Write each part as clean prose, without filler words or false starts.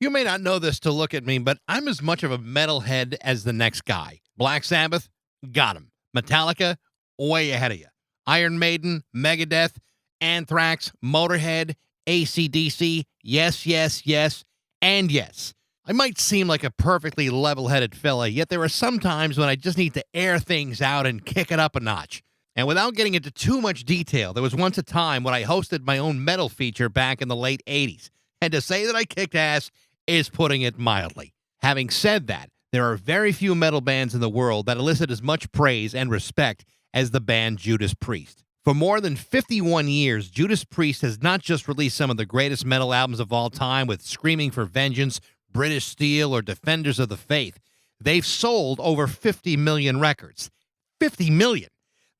You may not know this to look at me, but I'm as much of a metalhead as the next guy. Black Sabbath, got him. Metallica, way ahead of you. Iron Maiden, Megadeth, Anthrax, Motorhead, AC/DC, yes, yes, yes, and yes. I might seem like a perfectly level-headed fella, yet there are some times when I just need to air things out and kick it up a notch. And without getting into too much detail, there was once a time when I hosted my own metal feature back in the late 80s. And to say that I kicked ass is putting it mildly. Having said that, there are very few metal bands in the world that elicit as much praise and respect as the band Judas Priest. For more than 51 years, Judas Priest has not just released some of the greatest metal albums of all time with Screaming for Vengeance, British Steel, or Defenders of the Faith. They've sold over 50 million records. 50 million!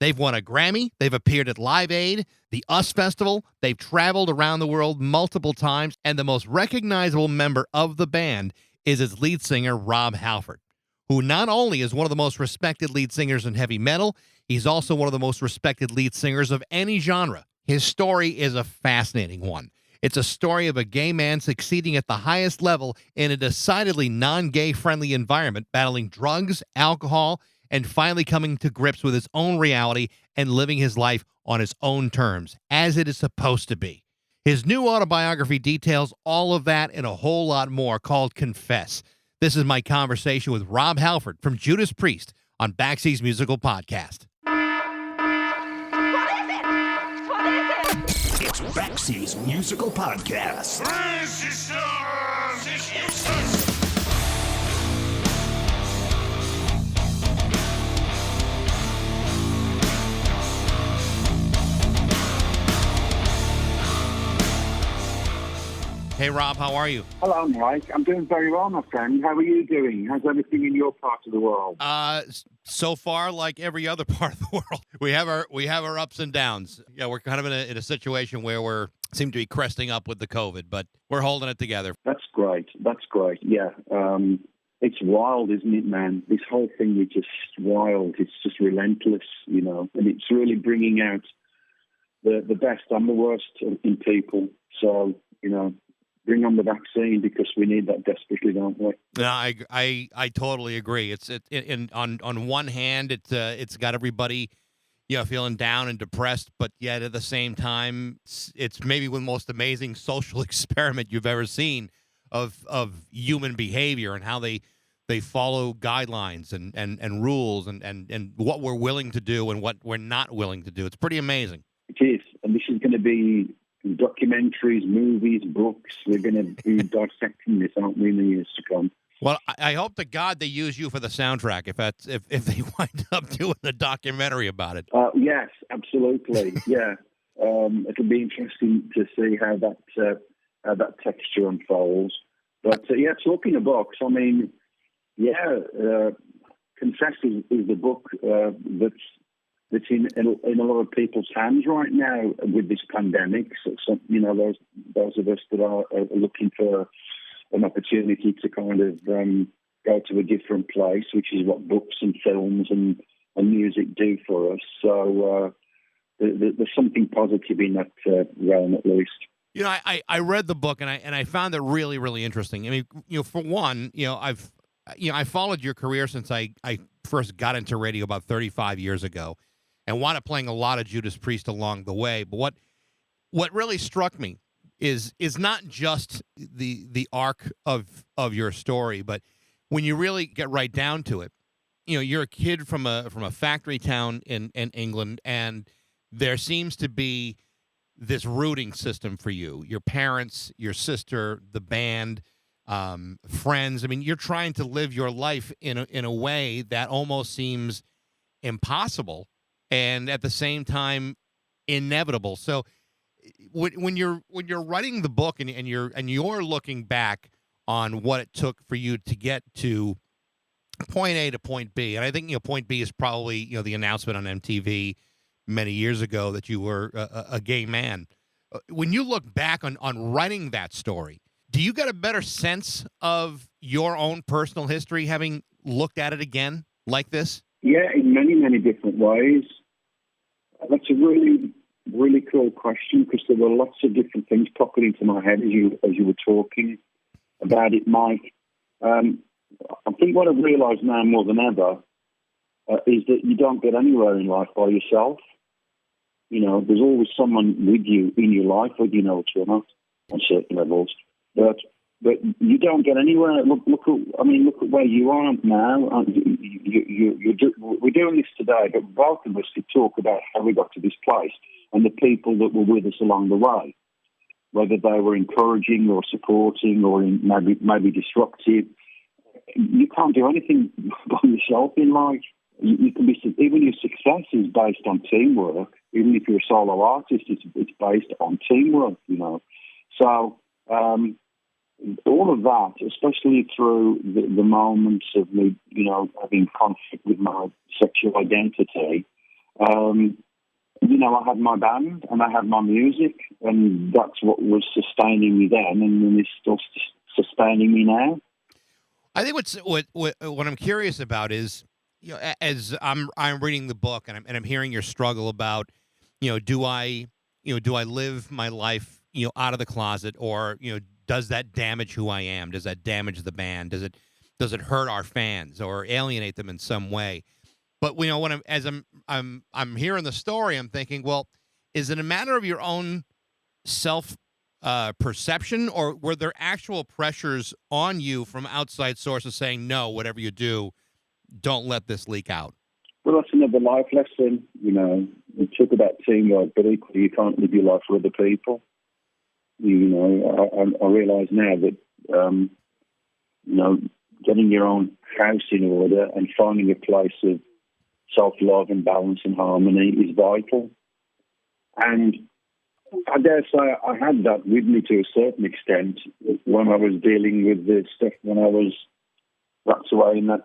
They've won a Grammy, they've appeared at Live Aid, the US Festival, they've traveled around the world multiple times, and the most recognizable member of the band is its lead singer, Rob Halford, who not only is one of the most respected lead singers in heavy metal, he's also one of the most respected lead singers of any genre. His story is a fascinating one. It's a story of a gay man succeeding at the highest level in a decidedly non-gay friendly environment, battling drugs, alcohol, and finally coming to grips with his own reality and living his life on his own terms, as it is supposed to be. His new autobiography details all of that and a whole lot more, called Confess. This is my conversation with Rob Halford from Judas Priest on Backseas Musical Podcast. What is it? What is it? It's Backseas Musical Podcast. Hey, Rob, how are you? Hello, Mike. I'm doing very well, my friend. How are you doing? How's everything in your part of the world? So far, like every other part of the world, we have our ups and downs. Yeah, we're kind of in a situation where we're seem to be cresting up with the COVID, but we're holding it together. That's great. Yeah. It's wild, isn't it, man? This whole thing is just wild. It's just relentless, and it's really bringing out the best and the worst in people. So, bring on the vaccine because we need that desperately, don't we? No, I totally agree. On one hand, it's got everybody, feeling down and depressed, but yet at the same time, it's maybe the most amazing social experiment you've ever seen of human behavior and how they follow guidelines and rules and what we're willing to do and what we're not willing to do. It's pretty amazing. It is, and this is going to be documentaries, movies, books. We're going to be dissecting this, aren't we, in the years to come? Well, I hope to God they use you for the soundtrack if they wind up doing a documentary about it. Yes, absolutely. Yeah, it'll be interesting to see how that texture unfolds. But talking of books, I mean, Confess is the book that's in a lot of people's hands right now with this pandemic. So those of us that are looking for an opportunity to kind of go to a different place, which is what books and films and music do for us. So there's something positive in that realm, at least. I read the book and I found it really, really interesting. I mean, for one, I followed your career since I first got into radio about 35 years ago. And wound up playing a lot of Judas Priest along the way. But what really struck me is not just the arc of your story, but when you really get right down to it, you're a kid from a factory town in England, and there seems to be this rooting system for you. Your parents, your sister, the band, friends. I mean, you're trying to live your life in a way that almost seems impossible. And at the same time, inevitable. So, when you're writing the book and you're looking back on what it took for you to get to point A to point B, and I think point B is probably the announcement on MTV many years ago that you were a gay man. When you look back on writing that story, do you get a better sense of your own personal history having looked at it again like this? Yeah, in many, many different ways. That's a really, really cool question because there were lots of different things popping into my head as you were talking. about it, Mike. I think what I've realised now more than ever is that you don't get anywhere in life by yourself. You know, there's always someone with you in your life, whether you know it or not, on certain levels. But you don't get anywhere. Look at where you are now. We're doing this today, but both of us could talk about how we got to this place and the people that were with us along the way, whether they were encouraging or supporting or maybe disruptive. You can't do anything by yourself in life. You can be, even your success is based on teamwork. Even if you're a solo artist, it's based on teamwork, you know. So all of that, especially through the moments of me, you know, having conflict with my sexual identity, you know, I had my band and I had my music, and that's what was sustaining me then, and it's still sustaining me now. I think what I'm curious about is, you know, as I'm reading the book and I'm hearing your struggle about, you know, do I live my life, you know, out of the closet, or, you know, does that damage who I am? Does that damage the band? Does it hurt our fans or alienate them in some way? But, you know, when I'm hearing the story, I'm thinking, well, is it a matter of your own self perception, or were there actual pressures on you from outside sources saying, no, whatever you do, don't let this leak out? Well, that's another life lesson, you know. We talk about teamwork, but equally you can't live your life for other people. You know, I realise now that, you know, getting your own house in order and finding a place of self-love and balance and harmony is vital. And I dare say I had that with me to a certain extent when I was dealing with the stuff when I was wrapped away in that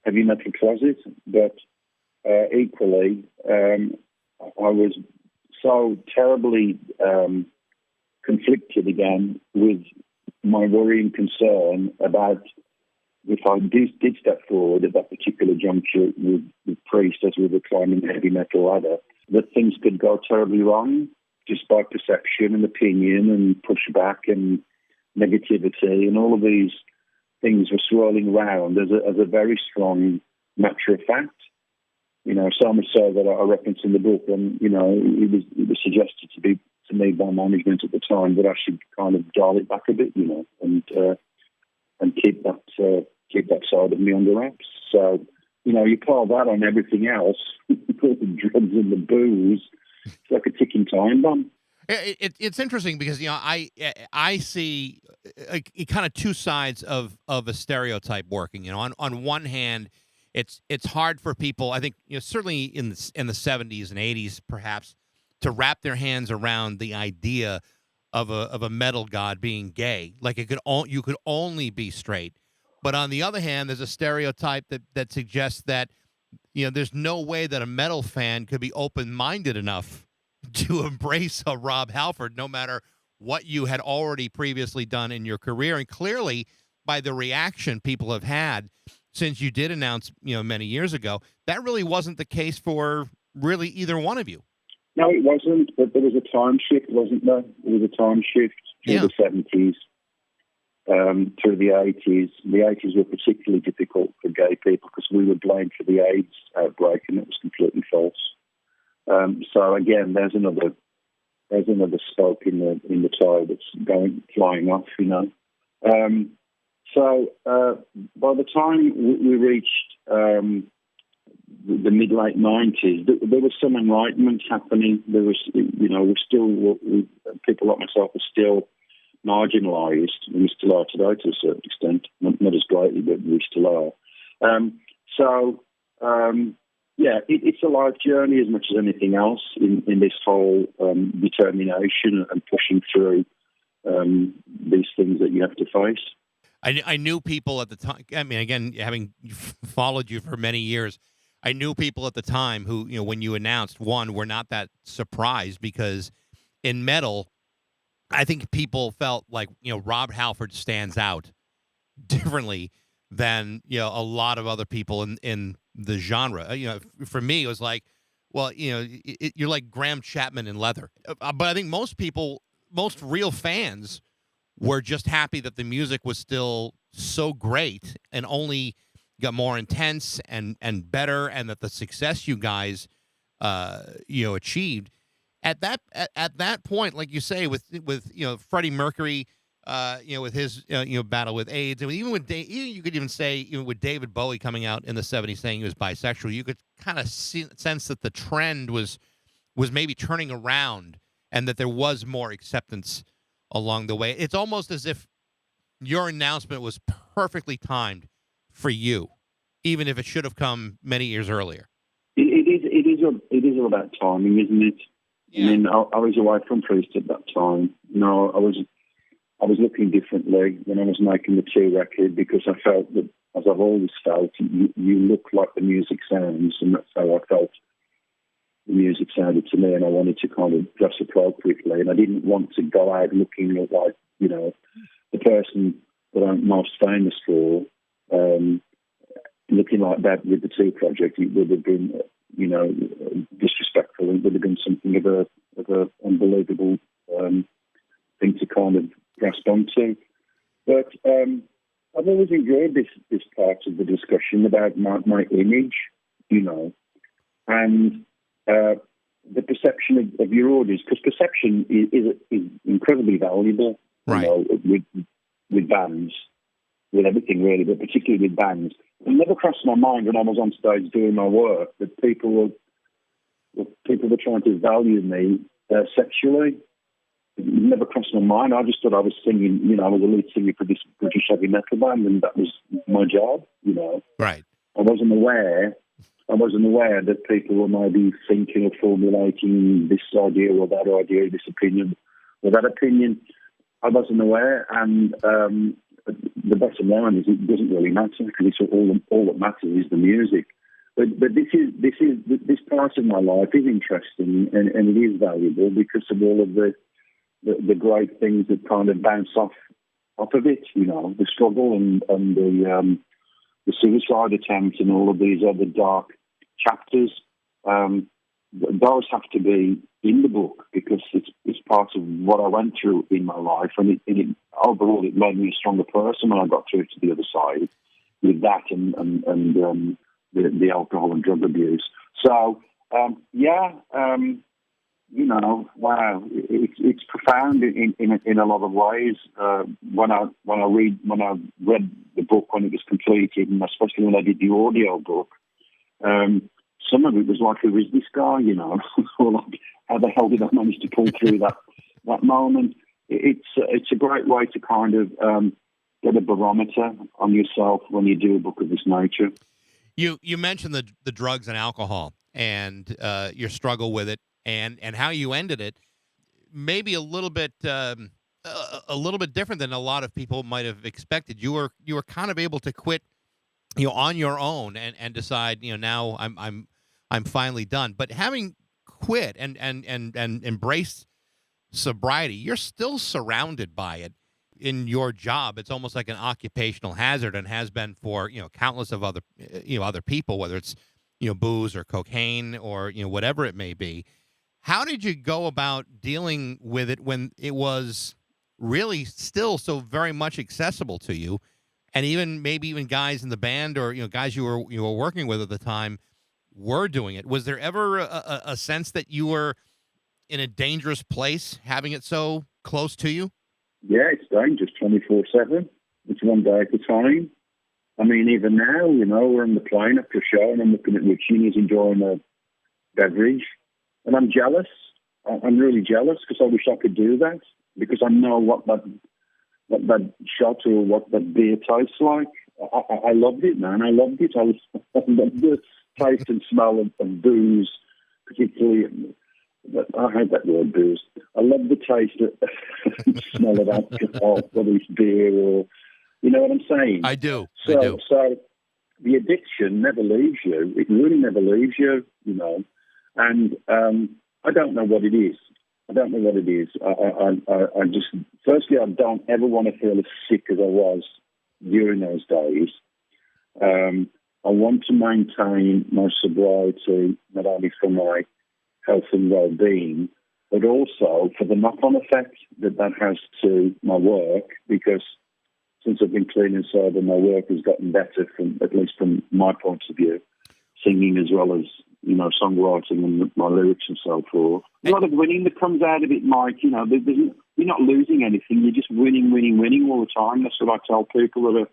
heavy metal closet. But equally, I was so terribly conflicted again with my worry and concern about if I did step forward at that particular juncture with Priest as we were climbing the heavy metal ladder, that things could go terribly wrong just by perception and opinion and pushback and negativity, and all of these things were swirling around as a very strong matter of fact. You know, so much so that I reference in the book, and, you know, it was suggested to me by management at the time that I should kind of dial it back a bit, you know, and keep that side of me under wraps. So, you know, you pile that on everything else, all the drugs and the booze, it's like a ticking time bomb. It's interesting because, you know, I see kind of two sides of a stereotype working. You know, on one hand, it's hard for people, I think, you know, certainly in the 70s and 80s perhaps, to wrap their hands around the idea of a metal god being gay. Like you could only be straight. But on the other hand, there's a stereotype that suggests that, you know, there's no way that a metal fan could be open-minded enough to embrace a Rob Halford, no matter what you had already previously done in your career. And clearly, by the reaction people have had since you did announce, you know, many years ago, that really wasn't the case for really either one of you. No, it wasn't, but there was a time shift, wasn't there? There was a time shift through the 70s, through the 80s. The 80s were particularly difficult for gay people because we were blamed for the AIDS outbreak, and it was completely false. So again, there's another spoke in the tire that's flying off, you know. So by the time we reached the mid-late 90s, there was some enlightenment happening. There was, you know, people like myself are still marginalised, and we still are today to a certain extent, not as greatly, but we still are. Yeah, it's a life journey as much as anything else in this whole determination and pushing through these things that you have to face. I knew people at the time. I mean, again, having followed you for many years, I knew people at the time who, you know, when you announced, were not that surprised, because in metal, I think people felt like, you know, Rob Halford stands out differently than, you know, a lot of other people in the genre. You know, for me, it was like, well, you know, you're like Graham Chapman in leather. But I think most real fans were just happy that the music was still so great and only got more intense and better, and that the success you guys achieved at that point, like you say, with Freddie Mercury, with his battle with AIDS, and even with you could even say even with David Bowie coming out in the '70s saying he was bisexual, you could kind of sense that the trend was maybe turning around, and that there was more acceptance along the way. It's almost as if your announcement was perfectly timed for you, even if it should have come many years earlier. It is all about timing, isn't it? Yeah. I mean, I was away from Priest at that time. I was looking differently when I was making the two record, because I felt that, as I've always felt, you look like the music sounds, and that's how I felt the music sounded to me, and I wanted to kind of dress appropriately, and I didn't want to go out looking like, the person that I'm most famous for, looking like that with the Two Project. It would have been, disrespectful. It would have been something of a unbelievable thing to kind of grasp onto. But I've always enjoyed this part of the discussion about my image, and the perception of your audience, because perception is incredibly valuable, right? With bands, with everything really, but particularly with bands. It never crossed my mind when I was on stage doing my work that people were trying to value me sexually. It never crossed my mind. I just thought I was singing, I was a lead singer for this British heavy metal band, and that was my job, Right. I wasn't aware that people were maybe thinking of formulating this idea or that idea, this opinion or that opinion. I wasn't aware, and the bottom line is it doesn't really matter, because it's all that matters is the music. But this part of my life is interesting, and it is valuable because of all of the great things that kind of bounce off of it. The struggle and the suicide attempt and all of these other dark chapters. Those have to be in the book, because it's part of what I went through in my life, and overall it made me a stronger person when I got through to the other side with that and the alcohol and drug abuse. So wow, it's profound in a lot of ways. When I read the book when it was completed, and especially when I did the audio book. Some of it was like, who is this guy, or like, how the hell did I manage to pull through that moment? It's a great way to kind of get a barometer on yourself when you do a book of this nature. You mentioned the drugs and alcohol and your struggle with it, and how you ended it. Maybe a little bit different than a lot of people might have expected. You were kind of able to quit, on your own and decide, now I'm finally done. But having quit and embraced sobriety, you're still surrounded by it in your job. It's almost like an occupational hazard, and has been for, countless of other, other people, whether it's, booze or cocaine or, whatever it may be. How did you go about dealing with it when it was really still so very much accessible to you? And maybe even guys in the band or, guys you were working with at the time were doing it. Was there ever a sense that you were in a dangerous place having it so close to you? Yeah, it's dangerous 24/7. It's one day at a time. I mean, even now, we're on the plane after a show, and I'm looking at Richie, and he's enjoying a beverage, and I'm jealous. I'm really jealous, because I wish I could do that, because I know what that shot or what that beer tastes like. I loved it, man. I loved it. I loved the taste and smell of booze, particularly. I hate that word, booze. I love the taste and smell of alcohol, whether it's beer or, you know what I'm saying? I do. So the addiction never leaves you. It really never leaves you, And I don't know what it is. I just, firstly, I don't ever want to feel as sick as I was during those days. I want to maintain my sobriety, not only for my health and well-being, but also for the knock-on effect that has to my work, because since I've been clean and sober, my work has gotten better, at least from my point of view, singing as well as, songwriting and my lyrics and so forth. A lot of winning that comes out of it, Mike. You're not losing anything. You're just winning all the time. That's what I tell people that are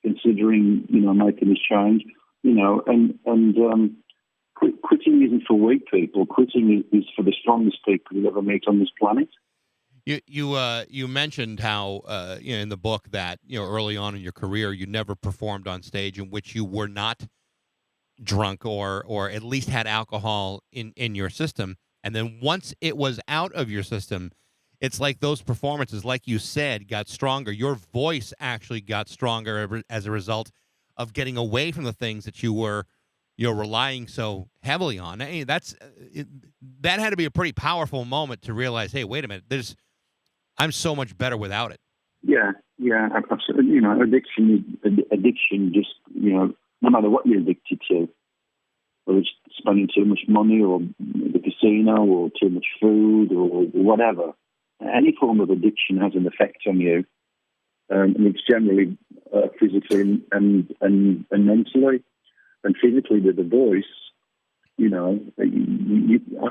considering, making this change. Quitting isn't for weak people. Quitting is for the strongest people you'll ever meet on this planet. You mentioned how in the book that early on in your career you never performed on stage in which you were not drunk or at least had alcohol in your system, and then once it was out of your system, it's like those performances, like you said, got stronger. Your voice actually got stronger as a result of getting away from the things that you were relying so heavily on. That had to be a pretty powerful moment to realize, hey, wait a minute, I'm so much better without it. Yeah, absolutely. Addiction just, no matter what you're addicted to, whether it's spending too much money or the casino or too much food or whatever, any form of addiction has an effect on you. And it's generally physically and mentally. And physically with the voice, I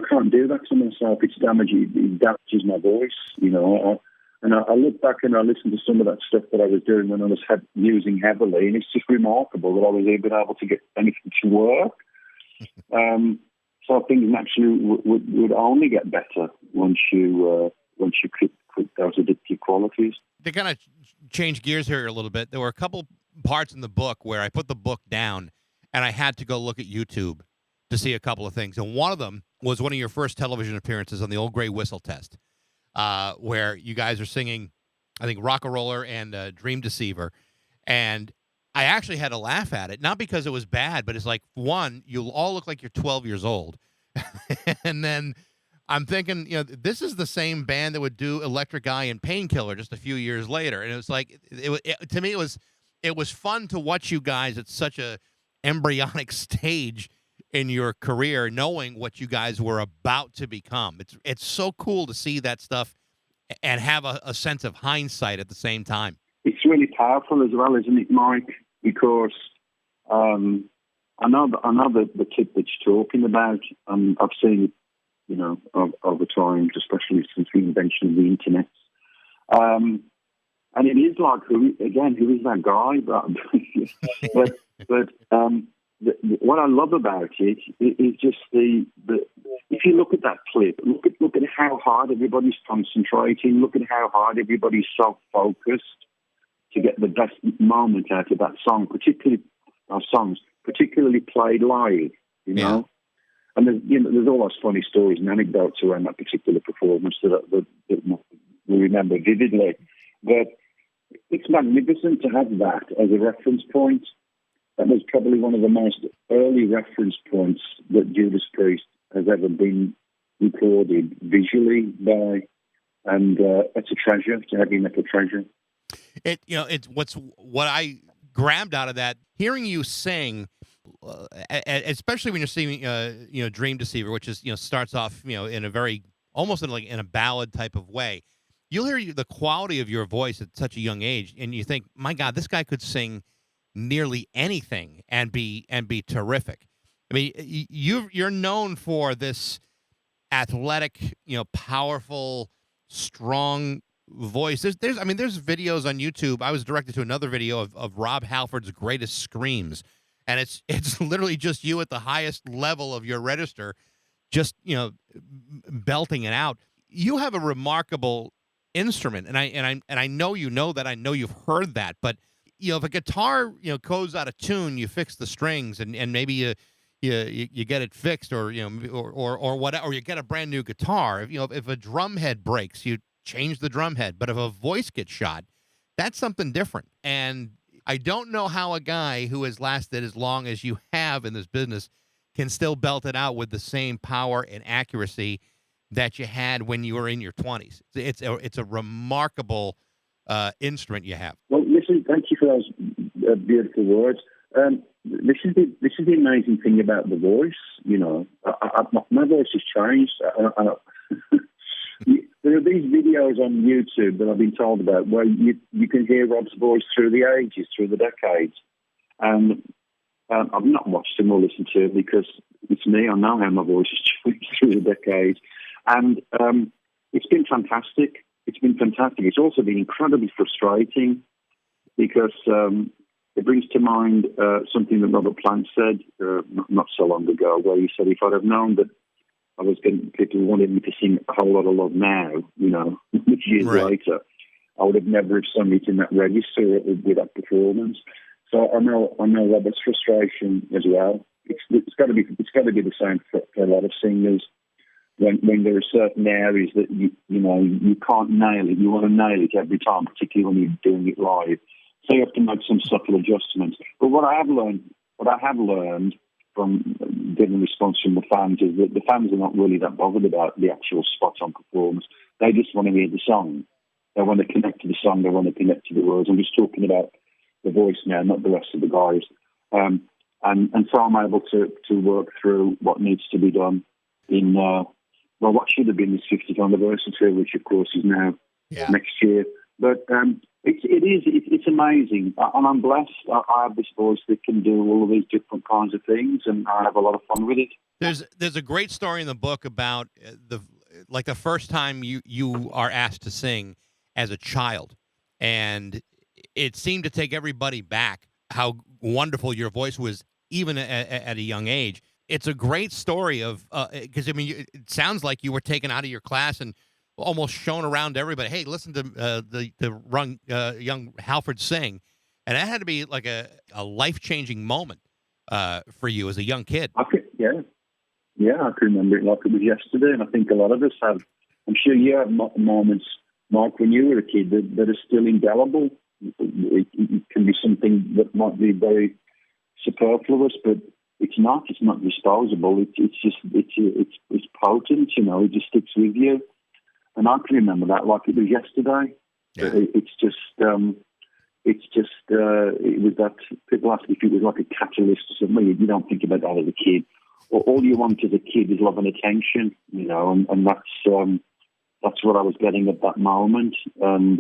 can't do that to myself. It damages my voice, And I look back and I listen to some of that stuff that I was doing when I was using heavily, and it's just remarkable that I was even able to get anything to work. So things naturally would only get better once you quit those addictive qualities. To kind of change gears here a little bit, there were a couple parts in the book where I put the book down and I had to go look at YouTube to see a couple of things. And one of them was one of your first television appearances on the Old Grey Whistle Test, where you guys are singing, I think, Rock-a-Roller and Dream Deceiver. And I actually had to laugh at it, not because it was bad, but it's like, one, you all look like you're 12 years old. And then I'm thinking, this is the same band that would do Electric Eye and Painkiller just a few years later. And it was like, to me, it was fun to watch you guys at such a embryonic stage in your career, knowing what you guys were about to become. It's so cool to see that stuff and have a sense of hindsight at the same time. It's really powerful as well, isn't it, Mike? Because I know the kid that you're talking about. I've seen it, over time, especially since the invention of the internet. And it is like, who is that guy? But what I love about it is just the if you look at that clip, look at how hard everybody's concentrating, look at how hard everybody's so focused to get the best moment out of that song, particularly our songs, particularly played live, Yeah. And there's all those funny stories and anecdotes around that particular performance that we remember vividly. But it's magnificent to have that as a reference point. That was probably one of the most early reference points that Judas Priest has ever been recorded visually by, and it's a treasure. It's a heavy metal treasure. It's what I grabbed out of that, hearing you sing, especially when you're singing, Dream Deceiver, which is, starts off, in a very, almost in a ballad type of way. You'll hear the quality of your voice at such a young age, and you think, my God, this guy could sing nearly anything and be terrific. I mean, you're known for this athletic, powerful, strong voice. There's videos on YouTube. I was directed to another video of Rob Halford's greatest screams, and it's literally just you at the highest level of your register, just belting it out. You have a remarkable instrument, and I know that. I know you've heard that, but if a guitar goes out of tune, you fix the strings, and maybe you get it fixed, or whatever, or you get a brand new guitar. If a drum head breaks, you change the drum head. But if a voice gets shot, that's something different. And I don't know how a guy who has lasted as long as you have in this business can still belt it out with the same power and accuracy that you had when you were in your 20s. It's a remarkable instrument you have. Well, listen, thank you for those beautiful words. This is the amazing thing about the voice. My voice has changed. there are these videos on YouTube that I've been told about where you can hear Rob's voice through the ages, through the decades. And I've not watched them or listened to it because it's me. I know how my voice has changed through the decades. And it's been fantastic. It's been fantastic. It's also been incredibly frustrating because it brings to mind something that Robert Plant said not so long ago, where he said, if I'd have known that people wanted me to sing A Whole Lot of Love now, years later, I would have never have sung it in that register with that performance. So I know Robert's frustration as well. It's got to be the same for a lot of singers. When there are certain areas that you can't nail it, you want to nail it every time, particularly when you're doing it live. So you have to make some subtle adjustments. But what I have learned from getting response from the fans is that the fans are not really that bothered about the actual spot-on performance. They just want to hear the song. They want to connect to the song. They want to connect to the words. I'm just talking about the voice now, not the rest of the guys. And so I'm able to work through what needs to be done in what should have been this 50th anniversary, which of course is now next year. But it's amazing, and I'm blessed. I have this voice that can do all of these different kinds of things, and I have a lot of fun with it. There's a great story in the book about the first time you are asked to sing as a child, and it seemed to take everybody back how wonderful your voice was, even at a young age. It's a great story of because it sounds like you were taken out of your class and almost shown around to everybody. Hey, listen to the young Halford sing, and that had to be like a life-changing moment for you as a young kid. I can remember it like it was yesterday, and I think a lot of us have. I'm sure you have moments, Mark, when you were a kid that are still indelible. It can be something that might be very superfluous, but it's not. It's not disposable. It's potent. It just sticks with you. And I can remember that like it was yesterday. Yeah. It was that, people ask if it was like a catalyst or something. You don't think about that as a kid. Or all you want as a kid is love and attention, and that's what I was getting at that moment. And,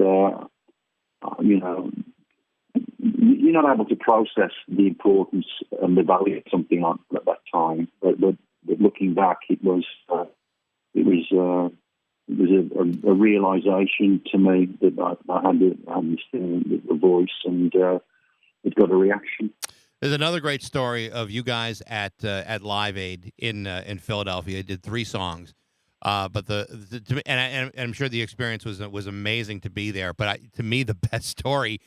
you're not able to process the importance and the value of something like at that time. But looking back, it was a realization to me that I had this thing with the voice, and it got a reaction. There's another great story of you guys at Live Aid in Philadelphia. You did 3 songs, but and I'm sure the experience was amazing to be there. But to me, the best story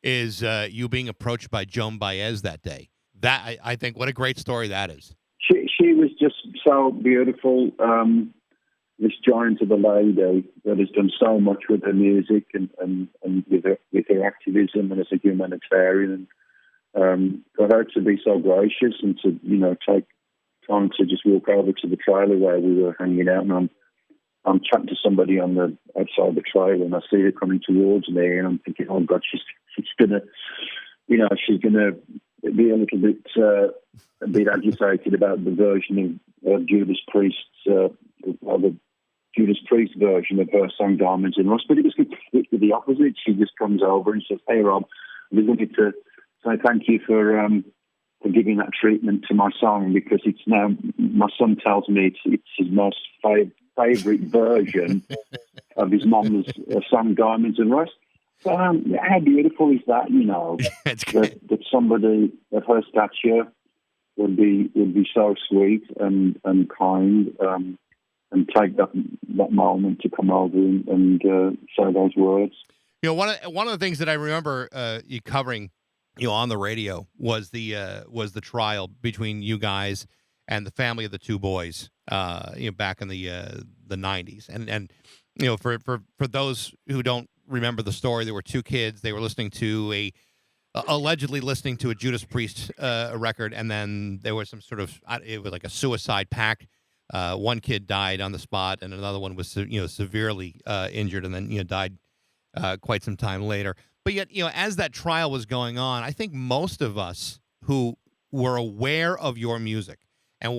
is you being approached by Joan Baez that day. That I think, what a great story that is. She was just so beautiful. This giant of a lady that has done so much with her music and with her activism and as a humanitarian. For her to be so gracious and to take time to just walk over to the trailer where we were hanging out, and I'm chatting to somebody outside the trailer, and I see her coming towards me, and I'm thinking, oh God, she's gonna be a little bit agitated about the version of Judas Priest's the Judas Priest version of her song Diamonds in Rust, but it was completely the opposite. She just comes over and says, "Hey Rob, I just wanted to say thank you for giving that treatment to my song, because it's now, my son tells me it's his most favourite version of his mom's song Diamonds and Rust." So how beautiful is that? That somebody of her stature would be so sweet and kind. And take that moment to come over and say those words. One of the things that I remember you covering, on the radio was the trial between you guys and the family of the 2 boys, back in the 90s, and for those who don't remember the story, there were 2 kids. They were allegedly listening to a Judas Priest record, and then there was some sort of, it was like a suicide pact. One kid died on the spot, and another one was severely injured, and then died quite some time later. But yet, as that trial was going on, I think most of us who were aware of your music and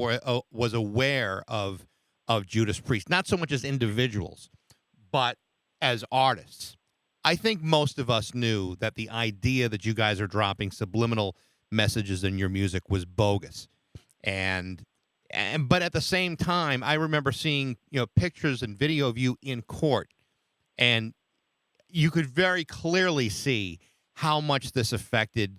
was aware of Judas Priest, not so much as individuals, But as artists, I think most of us knew that the idea that you guys are dropping subliminal messages in your music was bogus. And but at the same time, I remember seeing, pictures and video of you in court, and you could very clearly see how much this affected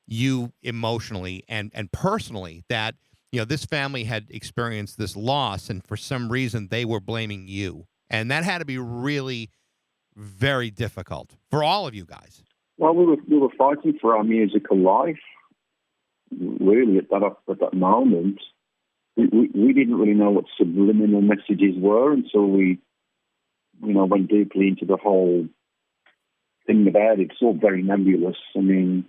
you emotionally and personally, that this family had experienced this loss, and for some reason they were blaming you, and that had to be really very difficult for all of you guys. Well, we were fighting for our musical life, really, at that moment. We didn't really know what subliminal messages were until we, went deeply into the whole thing about it. It's all very nebulous. I mean,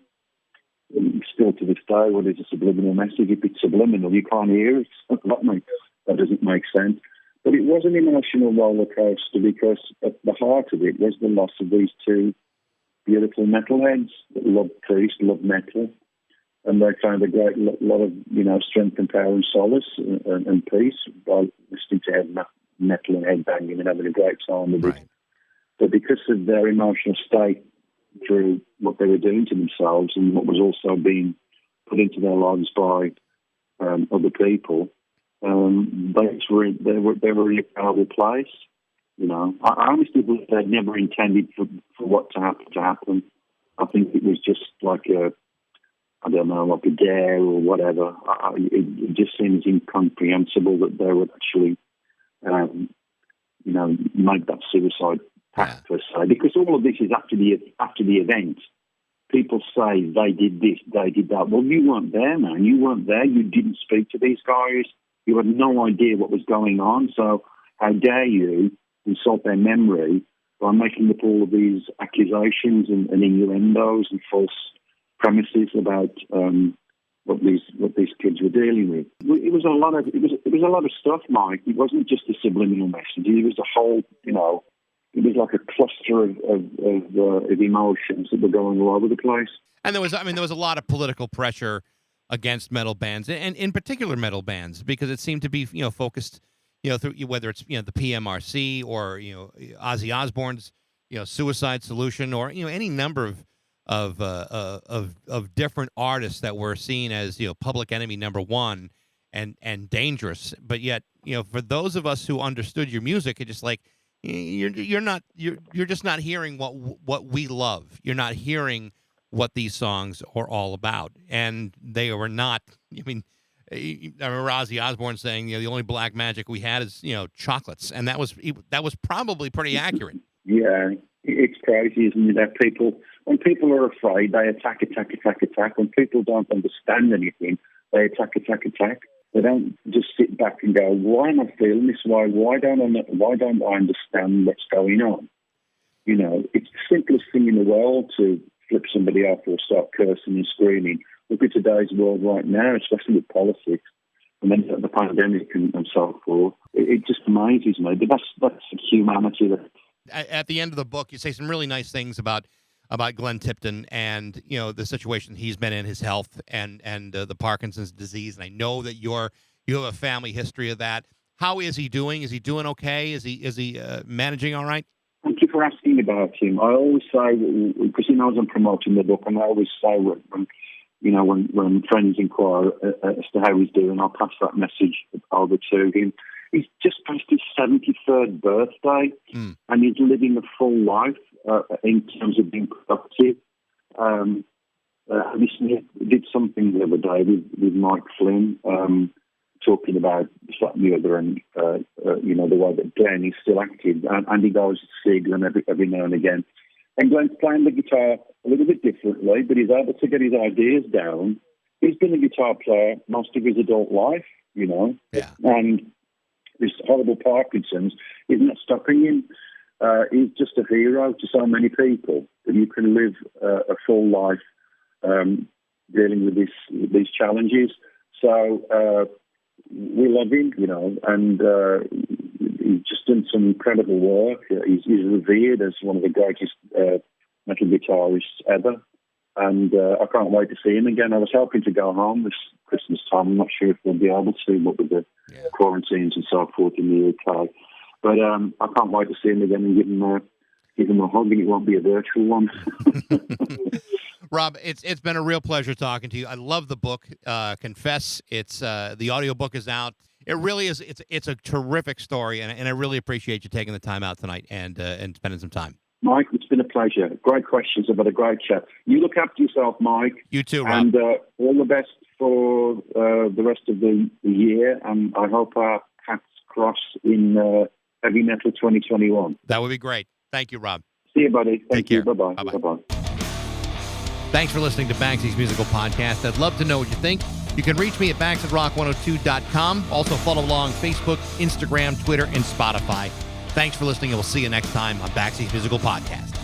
still to this day, what is a subliminal message? If it's subliminal, you can't hear it. That doesn't make sense. But it was an emotional roller coaster, because at the heart of it was the loss of these two beautiful metalheads that loved Priest, loved metal, and they found a great lot of strength and power and solace and peace by listening to heavy metal and headbanging and having a great time with it. But because of their emotional state through what they were doing to themselves and what was also being put into their lives by other people, they were in a terrible place. I honestly believe they never intended for what to happen. I think it was just like a dare or whatever. It just seems incomprehensible that they would actually, make that suicide pact per se. Because all of this is after the event. People say they did this, they did that. Well, you weren't there, man. You weren't there. You didn't speak to these guys. You had no idea what was going on. So how dare you insult their memory by making up all of these accusations and innuendos and false premises about what these kids were dealing with. It was a lot of stuff, Mike. It wasn't just a subliminal message. It was a whole, it was like a cluster of emotions that were going all over the place. And there was a lot of political pressure against metal bands, and in particular metal bands, because it seemed to be focused through whether it's the PMRC or Ozzy Osbourne's Suicide Solution, or any number of different artists that were seen as public enemy number one and dangerous. But yet for those of us who understood your music, it's just like you're just not hearing what we love. You're not hearing what these songs are all about, and they were not. I mean, I remember Ozzy Osbourne saying, the only black magic we had is chocolates, and that was probably pretty accurate. Yeah, it's crazy, isn't it? That when people are afraid, they attack. When people don't understand anything, they attack. They don't just sit back and go, "Why am I feeling this way? Why don't I understand what's going on?" It's the simplest thing in the world to flip somebody off or start cursing and screaming. Look at today's world right now, especially with politics, and then the pandemic and so forth. It just amazes me. But that's humanity. At the end of the book, you say some really nice things about Glenn Tipton and the situation he's been in, his health and the Parkinson's disease. And I know that you have a family history of that. How is he doing? Is he doing okay? Is he managing all right? Thank you for asking about him. I always say, because he knows I'm promoting the book, and I always say when friends inquire as to how he's doing, I'll pass that message over to him. He's just passed his 73rd birthday, and he's living a full life in terms of being productive. I did something the other day with Mike Flynn, talking about the other, and the way that Glenn is still active, and he goes to see Glenn every now and again. And Glenn's playing the guitar a little bit differently, but he's able to get his ideas down. He's been a guitar player most of his adult life, Yeah. And this horrible Parkinson's is not stopping him. He's just a hero to so many people, that you can live a full life dealing with these challenges. So we love him, and he's just done some incredible work. He's revered as one of the greatest metal guitarists ever, and I can't wait to see him again. I was hoping to go home this Christmas time. I'm not sure if we'll be able to, but with the quarantines and so forth in the UK. But I can't wait to see him again and give him a hug, and it won't be a virtual one. Rob, it's been a real pleasure talking to you. I love the book, Confess. It's the audiobook is out. It really is. It's a terrific story, and I really appreciate you taking the time out tonight and spending some time. Mike, it's been a pleasure. Great questions. I've had a great chat. You look after yourself, Mike. You too, Rob. And all the best for the rest of the year. And I hope our paths cross in Heavy Metal 2021. That would be great. Thank you, Rob. See you, buddy. Thank you. Care. Bye-bye. Bye-bye. Bye-bye. Thanks for listening to Banksy's Musical Podcast. I'd love to know what you think. You can reach me at BanksAtRock102.com. Also follow along Facebook, Instagram, Twitter, and Spotify. Thanks for listening, and we'll see you next time on Banksy's Musical Podcast.